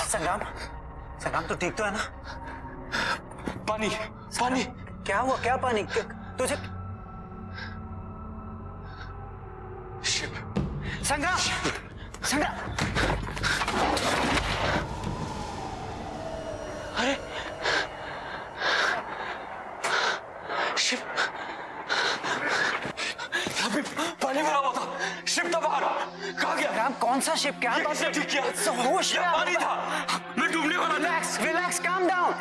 संग्राम, संग्राम तू ठीक तो है ना? पानी, पानी। क्या हुआ? क्या पानी? तुझे शिप। संग्राम, संग्राम। अरे शिप, यहाँ पे पानी भरा हुआ था, शिप था बाहर। कहाँ गया? संग्राम, कौन सा शिप? क्या बात किसने ठीक किया? होश में पानी था, मैं डूबने वाला था। Relax, relax, calm down.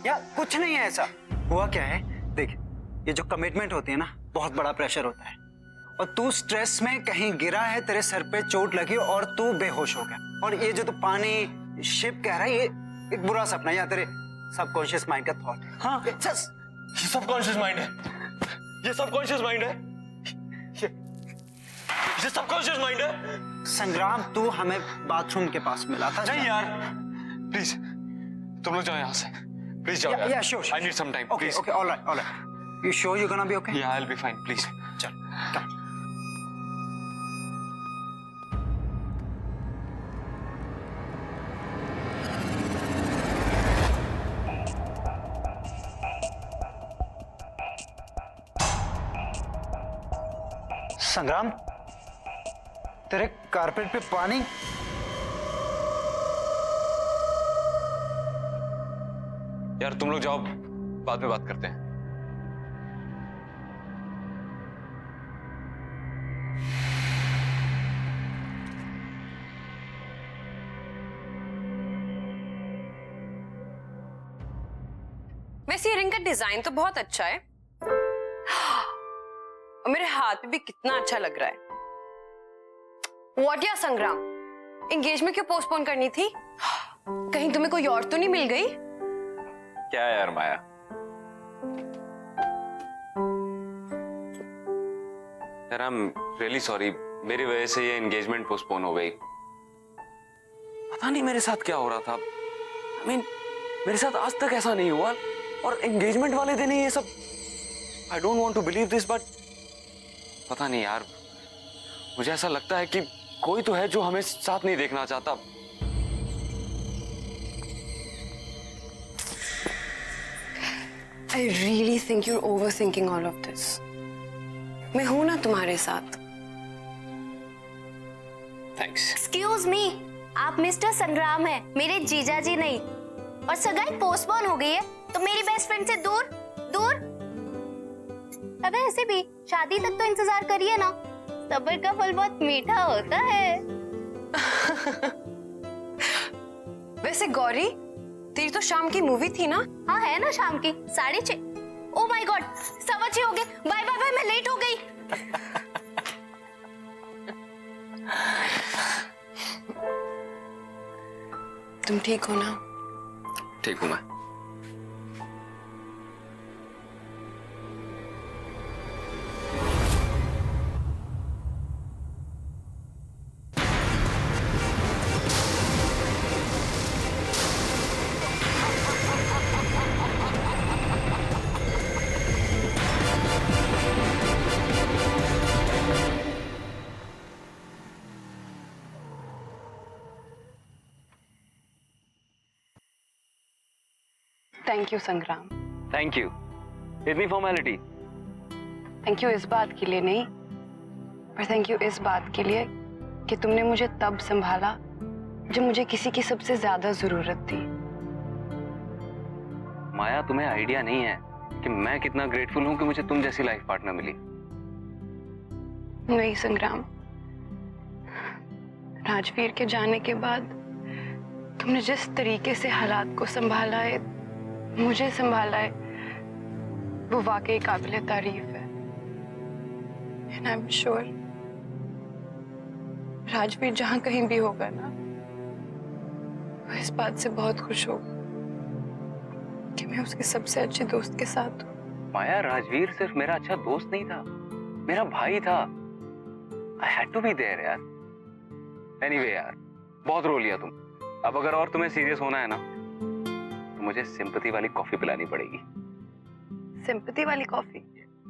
यार कुछ नहीं है ऐसा। हुआ क्या है, देख, ये जो कमिटमेंट होती है ना, बहुत बड़ा प्रेशर होता है। और तू स्ट्रेस में कहीं गिरा है, तेरे सर पे चोट लगी और तू बेहोश हो गया। और ये जो तू पानी शिप कह रहा है, ये एक बुरा सपना है या तेरे सबकॉन्शियस माइंड का थॉट है। हाँ, ये सबकॉन्शियस माइंड है, ये सबकॉन्शियस माइंड है, ये सबकॉन्शियस माइंड है। संग्राम, तू हमें बाथरूम के पास मिला था। नहीं यार, प्लीज तुम लोग जाओ यहाँ से, प्लीज जाओ यार। Yeah, sure, sure. I need some time, Okay, please. okay, all right, all right. You sure you're gonna be okay? Yeah, I'll be fine, please. चल, come. संग्राम, तेरे कारपेट पे पानी। यार तुम लोग जाओ, बाद में बात करते हैं। वैसे ये रिंग का डिजाइन तो बहुत अच्छा है और मेरे हाथ पे भी कितना अच्छा लग रहा है। व्हाट या संग्राम, एंगेजमेंट क्यों पोस्टपोन करनी थी? कहीं तुम्हें कोई और तो नहीं मिल गई? क्या यार माया, यार आई एम रियली सॉरी, मेरी वजह से ये एंगेजमेंट पोस्टपोन हो गई। पता नहीं मेरे साथ क्या हो रहा था। I mean, मेरे साथ आज तक ऐसा नहीं हुआ और एंगेजमेंट वाले दिन ही ये सब। I don't want to believe this, but पता नहीं यार, मुझे ऐसा लगता है कि कोई तो है जो हमें साथ नहीं देखना चाहता। I really think you're overthinking all of this. मैं हूं ना तुम्हारे साथ। थैंक्स। एक्सक्यूज मी, आप मिस्टर संग्राम हैं, मेरे जीजा जी नहीं। और सगाई पोस्टपोन हो गई है तो मेरी बेस्ट फ्रेंड से दूर दूर। अब ऐसे भी शादी तक तो इंतजार करिए ना, सब्र का फल बहुत मीठा होता है। वैसे गौरी, तेरी तो शाम की मूवी थी ना? हाँ है ना, शाम की 6:30। ओ माय गॉड, 6:15 हो गए। बाय बाय बाय, मैं लेट हो गई। तुम ठीक हो ना? ठीक हूं मैं। थैंक यू संग्राम। थैंक यू, इतनी फॉर्मेलिटी। थैंक यू इस बात के लिए नहीं, पर थैंक यू इस बात के लिए कि तुमने मुझे तब संभाला जब मुझे किसी की सबसे ज्यादा जरूरत थी। माया, तुम्हें आइडिया नहीं है कि मैं कितना ग्रेटफुल हूं कि मुझे तुम जैसी लाइफ पार्टनर मिली। नहीं संग्राम, राजवीर के जाने के बाद तुमने जिस तरीके से हालात को संभाला है, मुझे संभाला है, वो वाकई काबिल तारीफ है। And I'm sure राजवीर जहां कहीं भी होगा ना, वो इस बात से बहुत खुश होगा कि मैं उसके सबसे अच्छे दोस्त के साथ हूँ। माया, राजवीर सिर्फ मेरा अच्छा दोस्त नहीं था, मेरा भाई था। I had to be there यार। Anyway यार, बहुत रो लिया तुम। अब अगर और तुम्हें सीरियस होना है ना, तो मुझे सिंपैथी वाली कॉफी पिलानी पड़ेगी। सिंपैथी वाली कॉफी?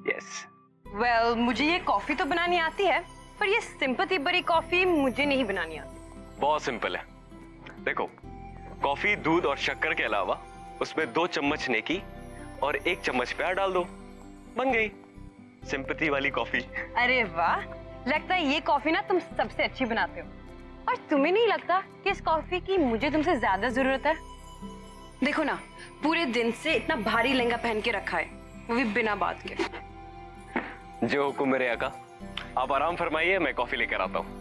यस। वेल, मुझे ये कॉफी तो बनानी आती है, पर ये सिंपैथी भरी कॉफी मुझे नहीं बनानी आती। बहुत सिंपल है। देखो, कॉफी, दूध और शक्कर के अलावा उसमें 2 चम्मच नेकी और 1 चम्मच प्यार डाल दो, बन गई सिंपैथी वाली कॉफी। अरे वाह, लगता है ये कॉफी ना तुम सबसे अच्छी बनाते हो। और तुम्हें नहीं लगता कि इस कॉफी की मुझे तुमसे ज्यादा जरूरत है? देखो ना, पूरे दिन से इतना भारी लहंगा पहन के रखा है, वो भी बिना बात के। जो हुकुम मेरे आका, आप आराम फरमाइए, मैं कॉफी लेकर आता हूँ।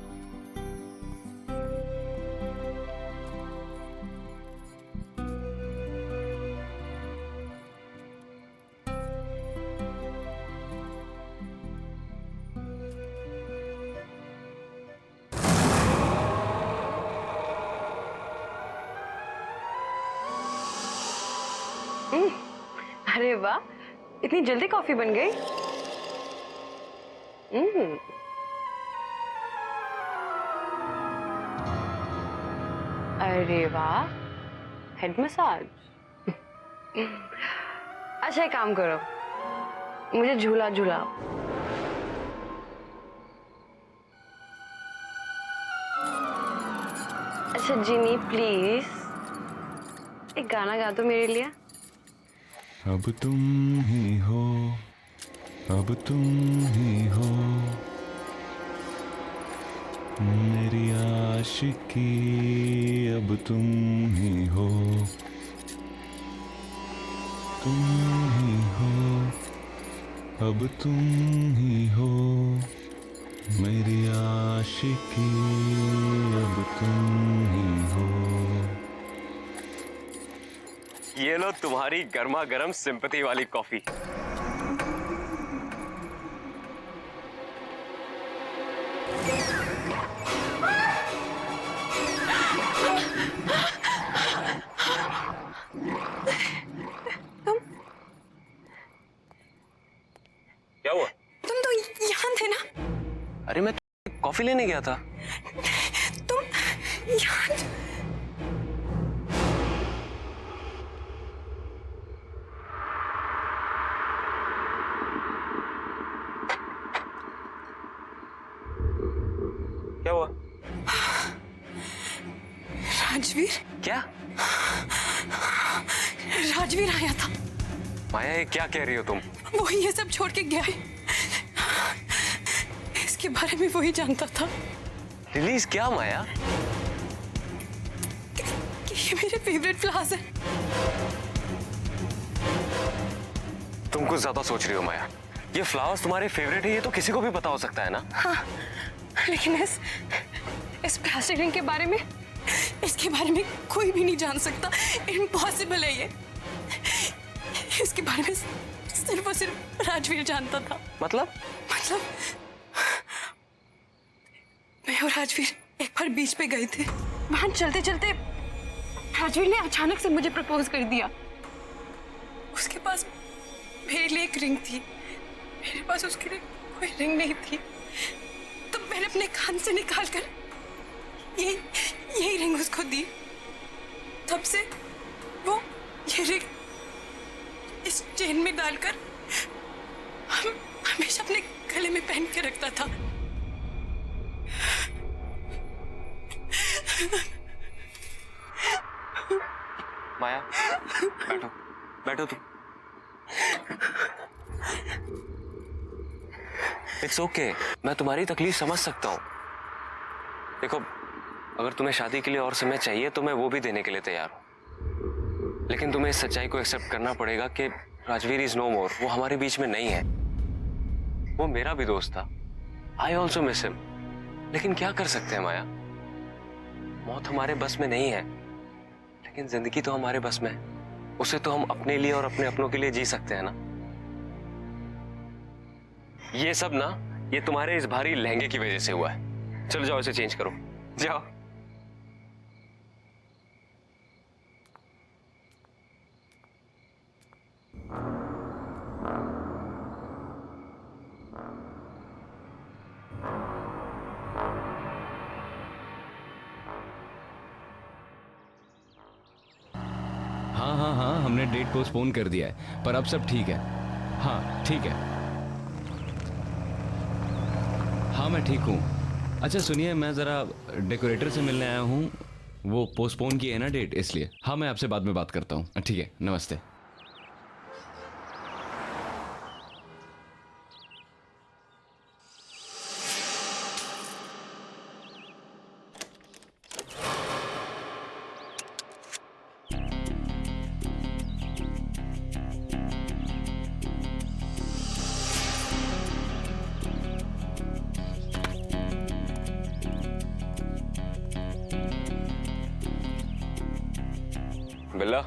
अरे वाह, इतनी जल्दी कॉफी बन गई। अरे वाह, हेड मसाज। अच्छा एक काम करो, मुझे झूला झूलाओ। अच्छा जिनी प्लीज एक गाना गा दो मेरे लिए। अब तुम ही हो, अब तुम ही हो, मेरी आशिकी अब तुम ही हो, तुम ही हो, अब तुम ही हो, मेरी आशिकी अब तुम ही हो। ये लो तुम्हारी गर्मा गर्म सिंपैथी वाली कॉफी। क्या हुआ? तुम तो यहाँ थे ना? अरे मैं कॉफी लेने गया था। तुम यहाँ? क्या हुआ? राजवीर? क्या? राजवीर आया था। माया, ये क्या कह रही हो तुम? वो ये सब छोड़ के गया है। इसके बारे में वही जानता था। रिलीज क्या माया? कि ये मेरे फेवरेट फ्लावर्स हैं। तुम कुछ ज्यादा सोच रही हो माया। ये फ्लावर्स तुम्हारे फेवरेट है, ये तो किसी को भी पता हो सकता है ना। हाँ, लेकिन इस प्लास्टिक रिंग के बारे में, इसके बारे में कोई भी नहीं जान सकता। इम्पॉसिबल है ये। इसके बारे में सिर्फ और सिर्फ राजवीर जानता था। मतलब मैं और राजवीर एक बार बीच पे गए थे। वहां चलते चलते राजवीर ने अचानक से मुझे प्रपोज कर दिया। उसके पास मेरे लिए एक रिंग थी, मेरे पास उसके लिए कोई रिंग नहीं थी। तो मैंने अपने कान से निकालकर यही रिंग उसको दी। तब से वो ये रिंग इस चेन में डालकर हमेशा अपने गले में पहन के रखता था। माया, बैठो बैठो तुम। इट्स ओके, मैं तुम्हारी तकलीफ समझ सकता हूँ। देखो, अगर तुम्हें शादी के लिए और समय चाहिए तो मैं वो भी देने के लिए तैयार हूँ, लेकिन तुम्हें इस सच्चाई को एक्सेप्ट करना पड़ेगा कि राजवीर इज नो मोर। वो हमारे बीच में नहीं है। वो मेरा भी दोस्त था। I also miss him. लेकिन क्या कर सकते हैं माया, मौत हमारे बस में नहीं है, लेकिन जिंदगी तो हमारे बस में है। उसे तो हम अपने लिए और अपने अपनों के लिए जी सकते हैं ना। ये सब ना, ये तुम्हारे इस भारी लहंगे की वजह से हुआ है। चलो जाओ, इसे चेंज करो, जाओ। हाँ, हमने डेट पोस्टपोन कर दिया है, पर अब सब ठीक है। हाँ ठीक है। हाँ मैं ठीक हूँ। अच्छा सुनिए, मैं ज़रा डेकोरेटर से मिलने आया हूँ। वो पोस्टपोन की है ना डेट, इसलिए। हाँ, मैं आपसे बाद में बात करता हूँ। ठीक है, नमस्ते। बिल्ला,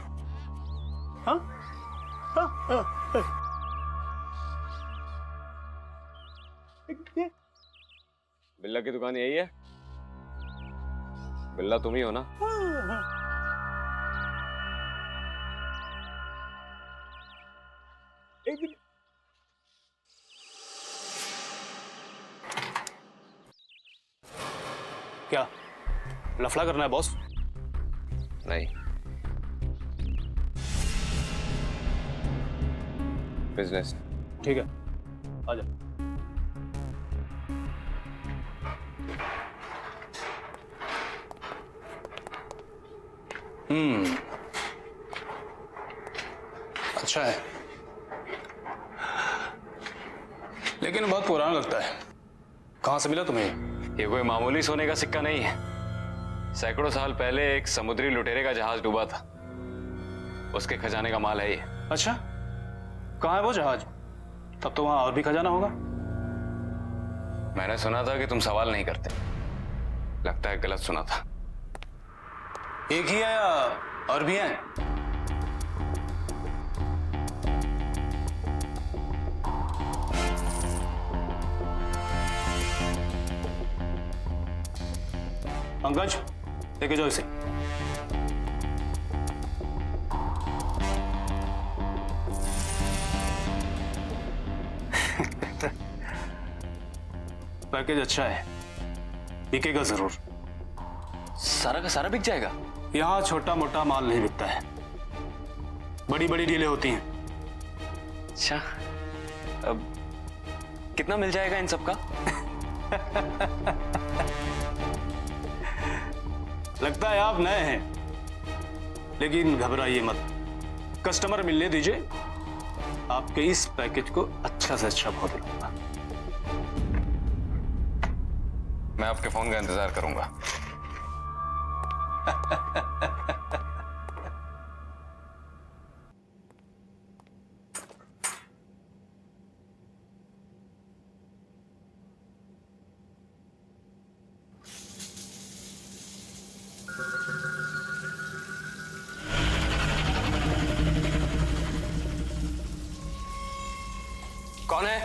बिल्ला की दुकान यही है? बिल्ला तुम ही हो ना? क्या लफड़ा करना है बॉस? नहीं, बिजनेस। ठीक है, आ जा। अच्छा है, लेकिन बहुत पुराना लगता है। कहां से मिला तुम्हें? ये कोई मामूली सोने का सिक्का नहीं है। सैकड़ों साल पहले एक समुद्री लुटेरे का जहाज डूबा था, उसके खजाने का माल है ये। अच्छा, कहाँ है वो जहाज? तब तो वहां और भी खजाना होगा। मैंने सुना था कि तुम सवाल नहीं करते। लगता है गलत सुना था। एक ही है या और भी हैं? पंकज, लेके जाओ इसे। पैकेज अच्छा है, बिकेगा जरूर। सारा का सारा बिक जाएगा? यहां छोटा मोटा माल नहीं बिकता है, बड़ी बड़ी डीलें होती हैं। अच्छा, अब कितना मिल जाएगा इन सब का? लगता है आप नए हैं, लेकिन घबराइए मत। कस्टमर मिलने दीजिए, आपके इस पैकेज को अच्छा से अच्छा भाव दिलाऊंगा। मैं आपके फोन का इंतजार करूंगा। कौन है?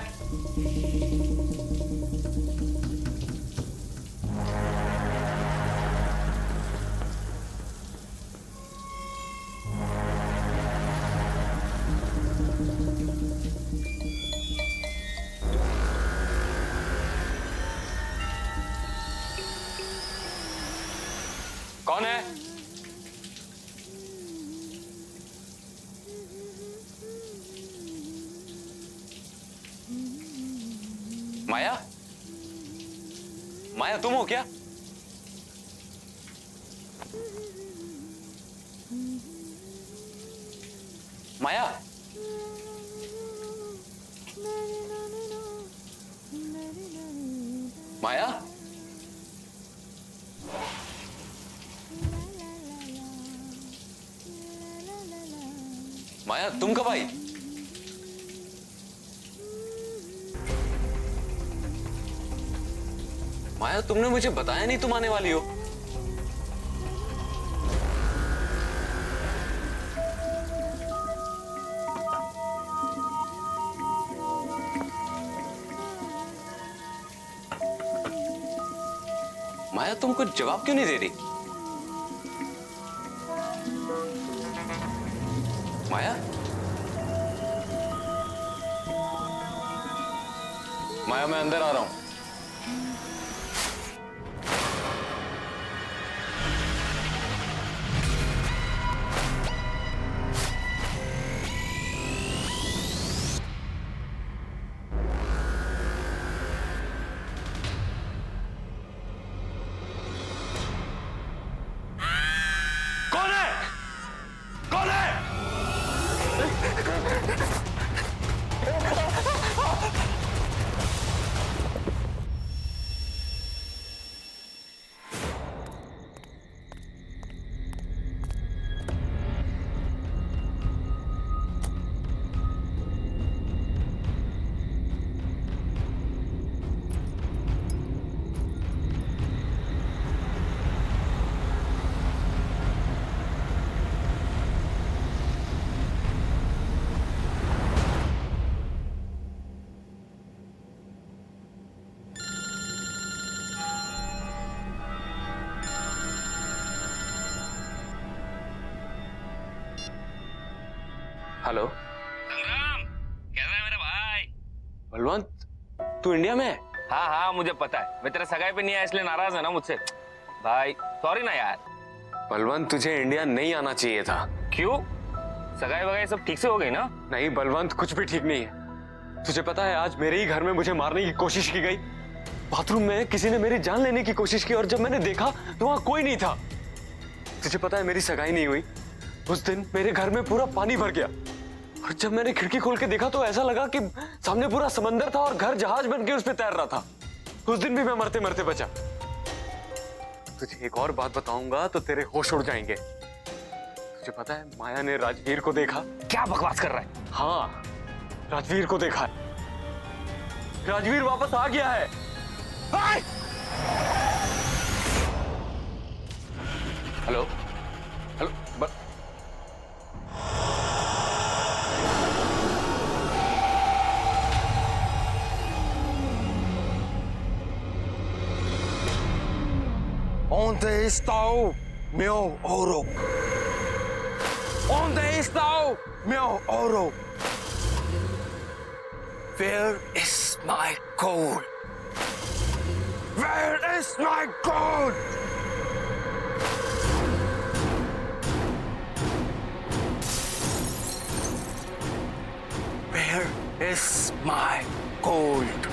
कौन है? माया? माया तुम हो क्या? माया? माया? माया तुम कब आई? माया तुमने मुझे बताया नहीं तुम आने वाली हो। माया तुम कुछ जवाब क्यों नहीं दे रही? माया? माया मैं अंदर आ रहा हूं। हेलो संग्राम, कैसा है मेरा भाई? बलवंत, तू इंडिया में है? हाँ हाँ, मुझे पता है। मैं तेरे सगाई पे नहीं आया इसलिए नाराज है ना मुझसे। भाई सॉरी ना यार। बलवंत, तुझे इंडिया नहीं आना चाहिए था। क्यों? सगाई वगाई सब ठीक से हो गई ना? नहीं बलवंत, कुछ भी ठीक नहीं है। तुझे पता है आज मेरे ही घर में मुझे मारने की कोशिश की गई। बाथरूम में किसी ने मेरी जान लेने की कोशिश की और जब मैंने देखा तो वहां कोई नहीं था। तुझे पता है मेरी सगाई नहीं हुई। उस दिन मेरे घर में पूरा पानी भर गया और जब मैंने खिड़की खोल के देखा तो ऐसा लगा कि सामने पूरा समंदर था और घर जहाज बन के उस पर तैर रहा था। उस दिन भी मैं मरते मरते बचा। तुझे एक और बात बताऊंगा तो तेरे होश उड़ जाएंगे। तुझे पता है माया ने राजवीर को देखा। क्या बकवास कर रहा है? हाँ, राजवीर को देखा है। राजवीर वापस आ गया है। Hello hello Onde está o meu ouro? Onde está o meu ouro? Where is my gold? Where is my gold? Where is my gold?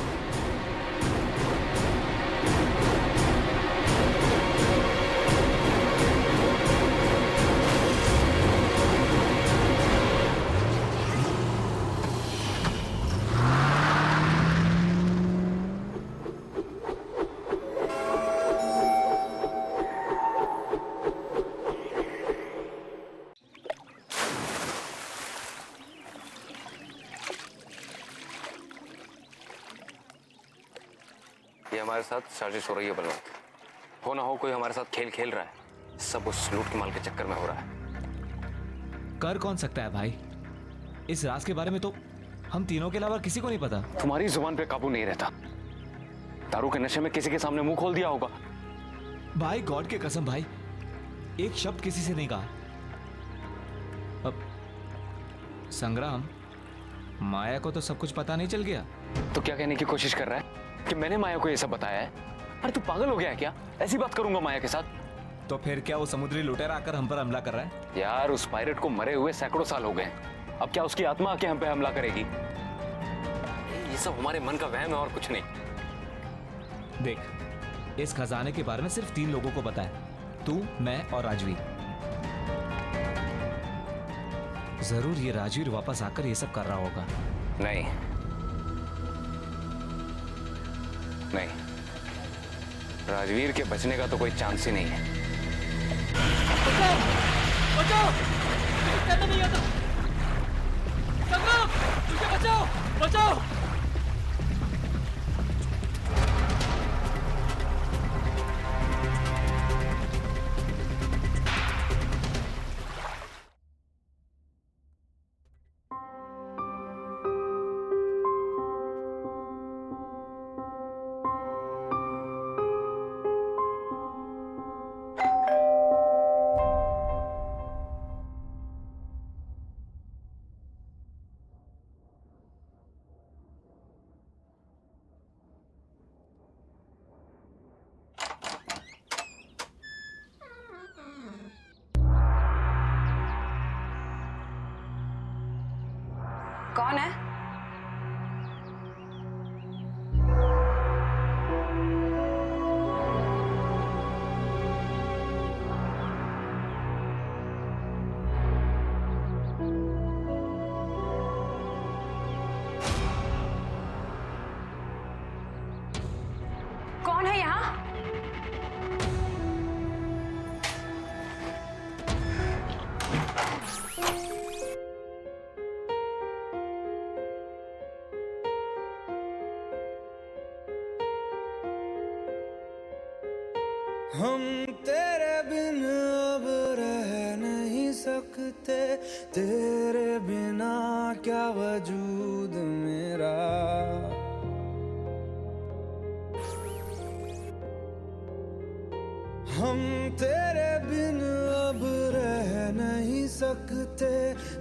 ये हमारे साथ साजिश हो रही है बलवंत। हो ना हो कोई हमारे साथ खेल खेल रहा है। सब उस लूट के माल के चक्कर में हो रहा है। कर कौन सकता है भाई? इस राज के बारे में तो हम तीनों के अलावा किसी को नहीं पता। तुम्हारी जुबान पे काबू नहीं रहता। दारू के नशे में किसी के सामने मुंह खोल दिया होगा। भाई गॉड के कसम भाई, एक शब्द किसी से नहीं कहा। अब संग्राम, माया को तो सब कुछ पता नहीं चल गया? तो क्या कहने की कोशिश कर रहा है कि मैंने माया को ये सब बताया है? अरे तू पागल हो गया है क्या? ऐसी बात करूंगा माया के साथ? तो फिर क्या वो समुद्री लुटेरा आकर हम पर हमला कर रहा है? यार उस पायरेट को मरे हुए सैकड़ों साल हो गए। अब क्या उसकी आत्मा आके हम पे हमला करेगी? ये सब हमारे मन का वहम है और कुछ नहीं। देख, इस खजाने के बारे में सिर्फ 3 लोगों को पता है, तू, मैं और राजवीर। जरूर ये राजवीर वापस आकर ये सब कर रहा होगा। नहीं नहीं, राजवीर के बचने का तो कोई चांस ही नहीं है। बचाओ! कहना नहीं आता। संग्राम, मुझे बचाओ! बचाओ! कौन है? कौन है यहाँ? हम तेरे बिन अब रह नहीं सकते, तेरे बिना क्या वजूद मेरा। हम तेरे बिन अब रह नहीं नहीं सकते,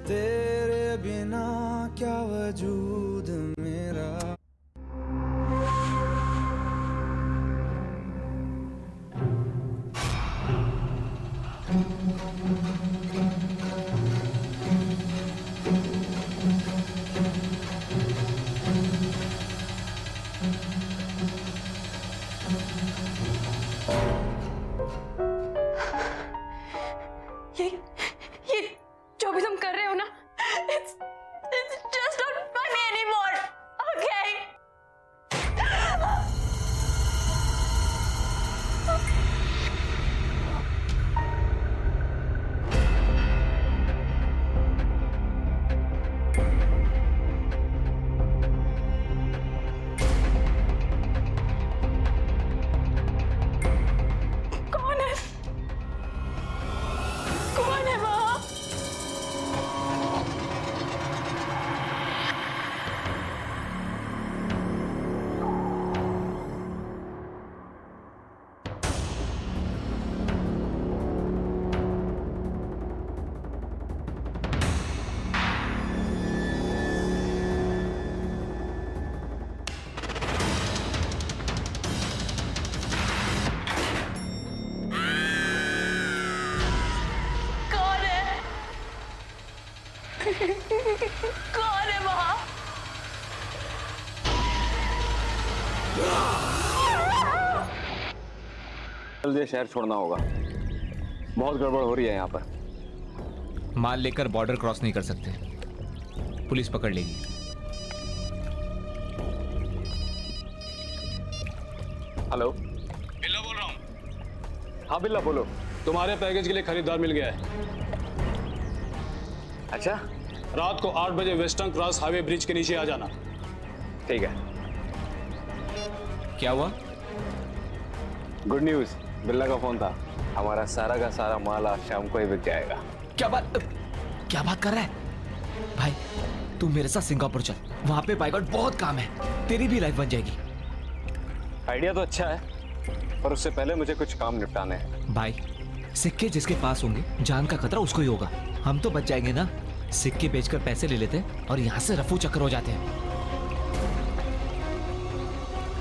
तेरे बिना क्या वजूद मेरा। ये जो भी तुम कर रहे हो ना, it's just not funny anymore, okay? कौन है? कौन है वहाँ? कौन है? कौन है वहाँ? जल्दी शहर छोड़ना होगा, बहुत गड़बड़ हो रही है यहाँ पर। माल लेकर बॉर्डर क्रॉस नहीं कर सकते, पुलिस पकड़ लेगी। हेलो, बिल्ला बोल रहा हूँ। हाँ बिल्ला बोलो। तुम्हारे पैकेज के लिए खरीदार मिल गया है। अच्छा रात को 8 बजे वेस्टर्न क्रॉस हाईवे ब्रिज के नीचे आ जाना। ठीक है। क्या हुआ? गुड न्यूज, बिल्ला का फोन था, हमारा सारा का सारा माल आज शाम को ही बिक जाएगा। क्या बात कर रहा है? भाई तू मेरे साथ सिंगापुर चल, वहां पे बाय गॉड बहुत काम है, तेरी भी लाइफ बन जाएगी। आइडिया तो अच्छा है, पर उससे पहले मुझे कुछ काम निपटाने हैं। भाई सिक्के जिसके पास होंगे, जान का खतरा उसको ही होगा। हम तो बच जाएंगे ना, सिक्के बेचकर पैसे ले लेते हैं और यहाँ से रफू चक्कर हो जाते हैं।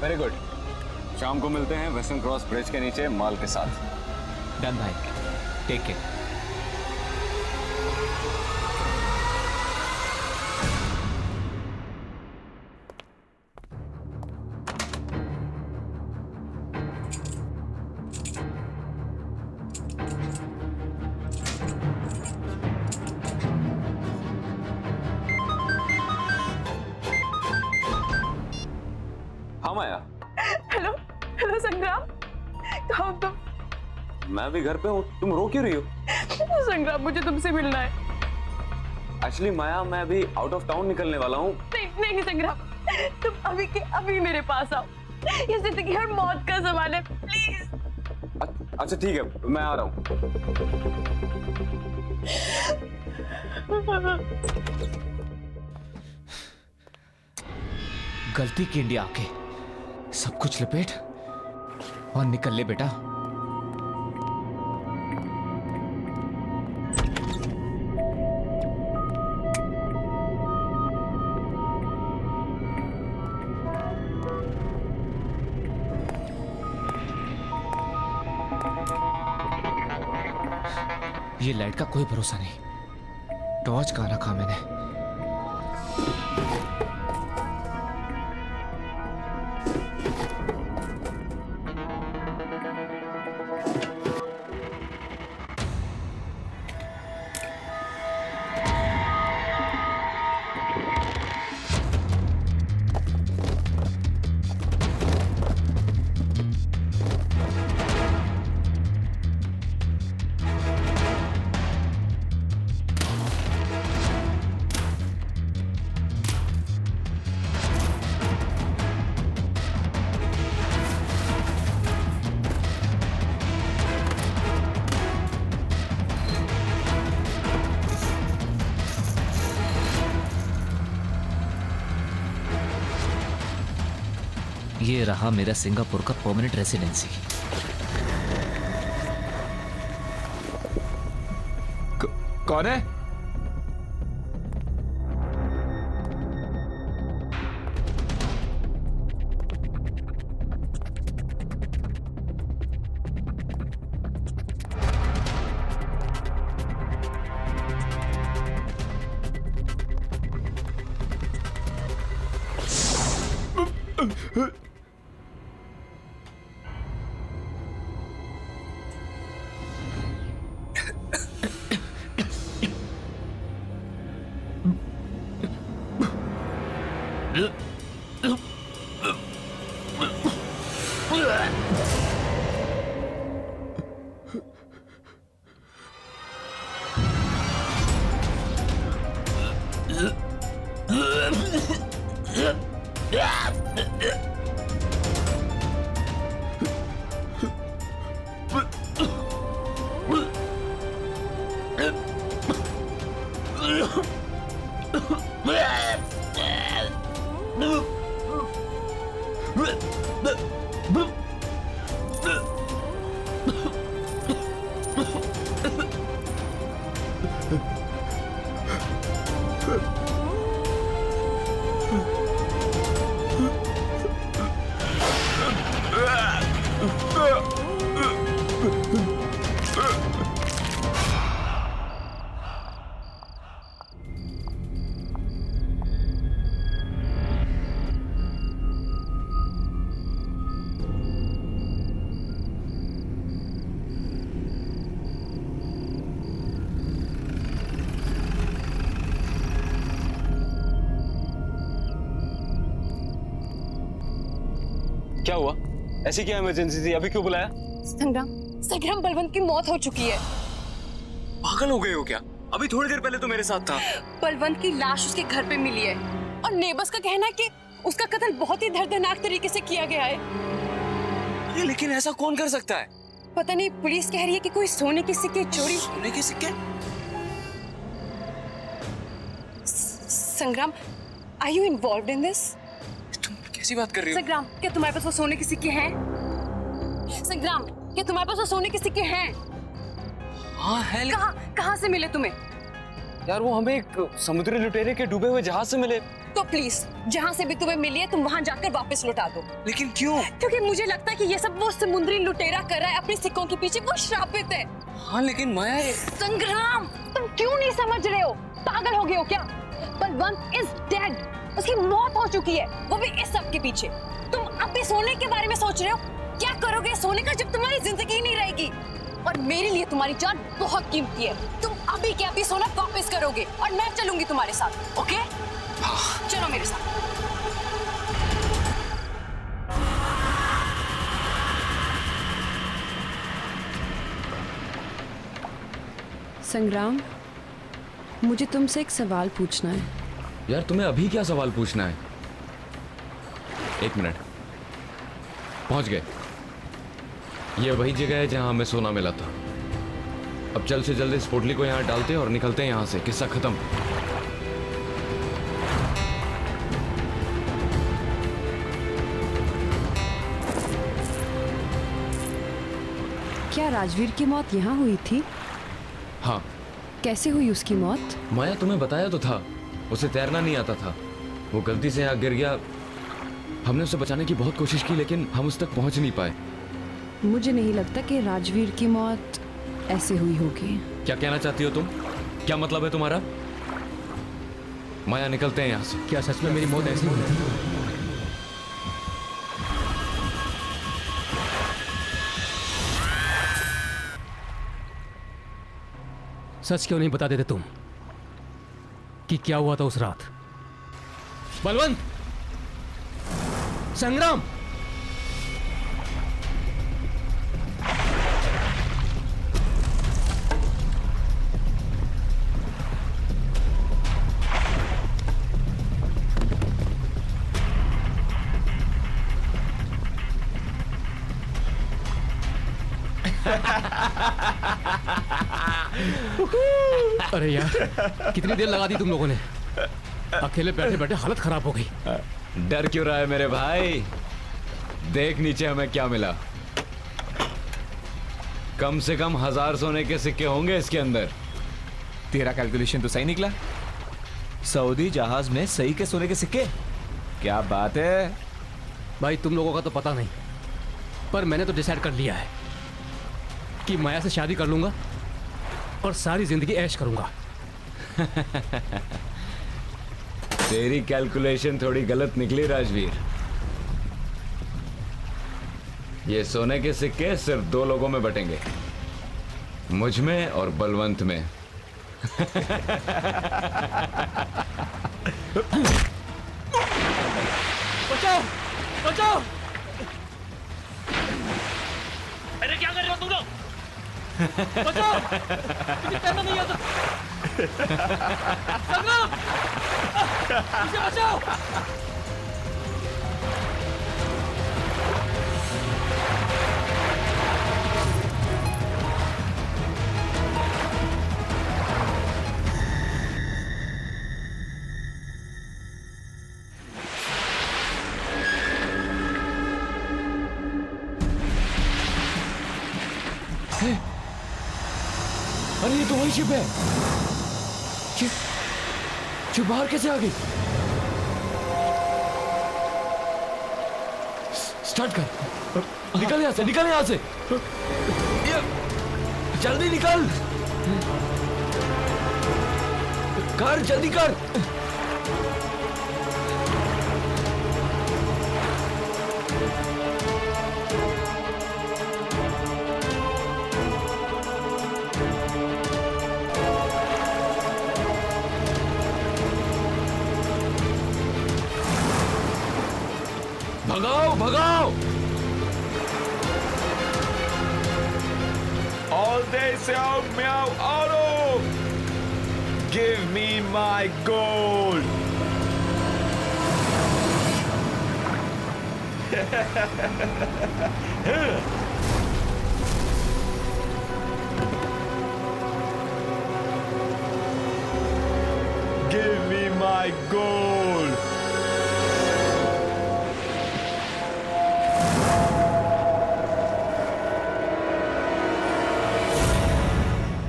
वेरी गुड, शाम को मिलते हैं वेस्टर्न क्रॉस ब्रिज के नीचे माल के साथ। डन भाई, टेक केयर। हाँ माया, हेलो हेलो संग्राम, कहाँ हो तुम? मैं भी घर पे हूँ, तुम रो क्यों रही हो? संग्राम मुझे तुमसे मिलना है। एक्चुअली माया, मैं अभी आउट ऑफ टाउन निकलने वाला हूँ। नहीं नहीं संग्राम, तुम अभी के अभी मेरे पास आओ, ये जिंदगी और मौत का सवाल है, प्लीज। अच्छा ठीक है, मैं आ रहा हूँ। गलती की इंडिया आके सब कुछ लपेट और निकल ले बेटा। ये लाइट का कोई भरोसा नहीं, टॉर्च कहाँ रखा मैंने? ये रहा मेरा सिंगापुर का परमानेंट रेसिडेंसी। कौन है? क्या हुआ? ऐसी क्या इमरजेंसी थी? अभी क्यों बुलाया? संग्राम बलवंत की मौत हो चुकी है। पागल हो गए हो क्या? अभी थोड़ी देर पहले तो मेरे साथ था। बलवंत की लाश उसके घर पे मिली है और नेबर्स का कहना है कि उसका कत्ल बहुत ही दर्दनाक तरीके से किया गया है। अरे लेकिन ऐसा कौन कर सकता है? पता नहीं, पुलिस कह रही है कि कोई सोने के सिक्के चोरी। सोने के सिक्के? Sangram, are you involved in this? तुम कैसी बात कर रही हो? संग्राम, क्या तुम्हारे पास वो सोने के सिक्के हैं? संग्राम, क्या तुम्हारे पास वो सोने के सिक्के हैं? हाँ है। कहाँ से मिले तुम्हें? यार वो हमें एक समुद्री लुटेरे के डूबे हुए जहाज से मिले। तो प्लीज, जहाँ से भी तुम्हें मिली है तुम वहाँ जाकर वापस लौटा दो। लेकिन क्यों? क्योंकि मुझे लगता है कि ये सब वो समुद्री लुटेरा कर रहा है अपने सिक्कों के पीछे। वो श्रापित है। हाँ लेकिन माया संग्राम, तुम क्यों नहीं समझ रहे हो? पागल हो गए हो क्या? Balwant is dead. उसकी मौत हो चुकी है, वो भी इस सब के पीछे। तुम अब भी सोने के बारे में सोच रहे हो? क्या करोगे सोने का जब तुम्हारी जिंदगी नहीं रहेगी? और मेरे लिए तुम्हारी जान बहुत कीमती है। तुम अभी के अभी सोना वापस करोगे और मैं चलूंगी तुम्हारे साथ। ओके? चलो मेरे साथ। संग्राम, मुझे तुमसे एक सवाल पूछना है। यार तुम्हें अभी क्या सवाल पूछना है? एक मिनट, पहुंच गए। ये वही जगह है जहां हमें सोना मिला था। अब जल्द से जल्द इस पोटली को यहाँ डालते हैं और निकलते हैं यहाँ से। किस्सा खत्म। क्या राजवीर की मौत यहाँ हुई थी? हाँ। कैसे हुई उसकी मौत? माया तुम्हें बताया तो था, उसे तैरना नहीं आता था। वो गलती से यहाँ गिर गया। हमने उसे बचाने की बहुत कोशिश की लेकिन हम उस तक पहुंच नहीं पाए। मुझे नहीं लगता कि राजवीर की मौत ऐसे हुई होगी। क्या कहना चाहती हो तुम? क्या मतलब है तुम्हारा? माया निकलते हैं यहाँ से। क्या सच में मेरी मौत ऐसी हुई थी? सच क्यों नहीं बता देते तुम कि क्या हुआ था उस रात? बलवंत, संग्राम, अरे यार, कितनी देर लगा दी तुम लोगों ने? अकेले बैठे बैठे हालत खराब हो गई। डर क्यों रहा है मेरे भाई? देख नीचे हमें क्या मिला। कम से कम 1000 सोने के सिक्के होंगे इसके अंदर। तेरा कैलकुलेशन तो सही निकला। सऊदी जहाज में सही के सोने के सिक्के। क्या बात है भाई, तुम लोगों का तो पता नहीं, पर मैंने तो डिसाइड कर लिया है कि माया से शादी कर लूंगा और सारी जिंदगी ऐश करूंगा। तेरी कैलकुलेशन थोड़ी गलत निकली राजवीर। ये सोने के सिक्के सिर्फ 2 लोगों में बटेंगे, मुझ में और बलवंत में। बचाओ बचाओ! अरे क्या कर रहे हो तुम लोग? बचाओ! मुझे तैरना नहीं आता। संगम! मुझे बचाओ! अरे ये तो वही शिप है। शिप बाहर कैसे आ गई? स्टार्ट कर। निकल यहाँ से, निकल यहाँ से। जल्दी निकल। कर, जल्दी कर। भगाओ भगाओ! All day Xiao Miao Auto! Give me my gold! Give me my gold!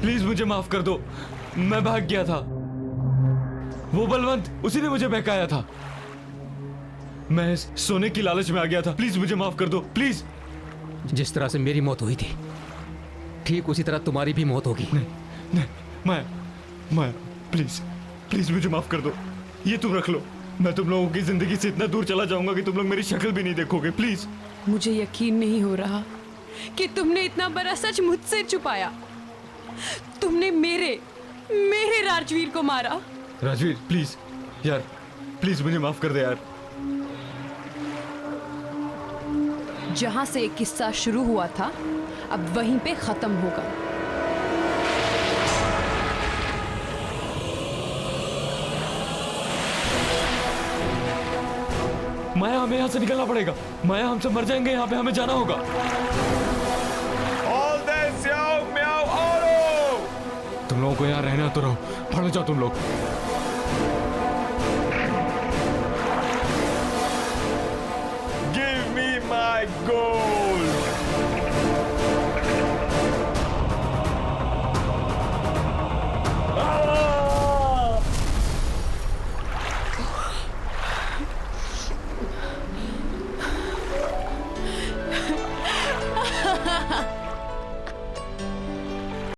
Please मुझे माफ कर दो, मैं भाग गया था। वो बलवंत, उसी ने मुझे बहकाया था। मैं सोने की लालच में आ गया था। प्लीज मुझे माफ कर दो, प्लीज। जिस तरह से मेरी मौत हुई थी, ठीक उसी तरह तुम्हारी भी मौत होगी। नहीं, माया, प्लीज प्लीज मुझे माफ कर दो। ये तुम रख लो। मैं तुम लोगों की जिंदगी से इतना दूर चला जाऊंगा कि तुम लोग मेरी शक्ल भी नहीं देखोगे। प्लीज। मुझे यकीन नहीं हो रहा कि तुमने इतना बड़ा सच मुझसे छुपाया। तुमने मेरे राजवीर को मारा। राजवीर प्लीज यार, प्लीज मुझे माफ कर दे यार। जहां से एक किस्सा शुरू हुआ था, अब वहीं पे खत्म होगा। माया, हमें यहाँ से निकलना पड़ेगा। माया, हम सब मर जाएंगे यहाँ पे, हमें जाना होगा। All day Xiao Miao Auto! तुम लोगों को यहाँ रहना तो रहो, पढ़ जाओ तुम लोग। Give me my gold!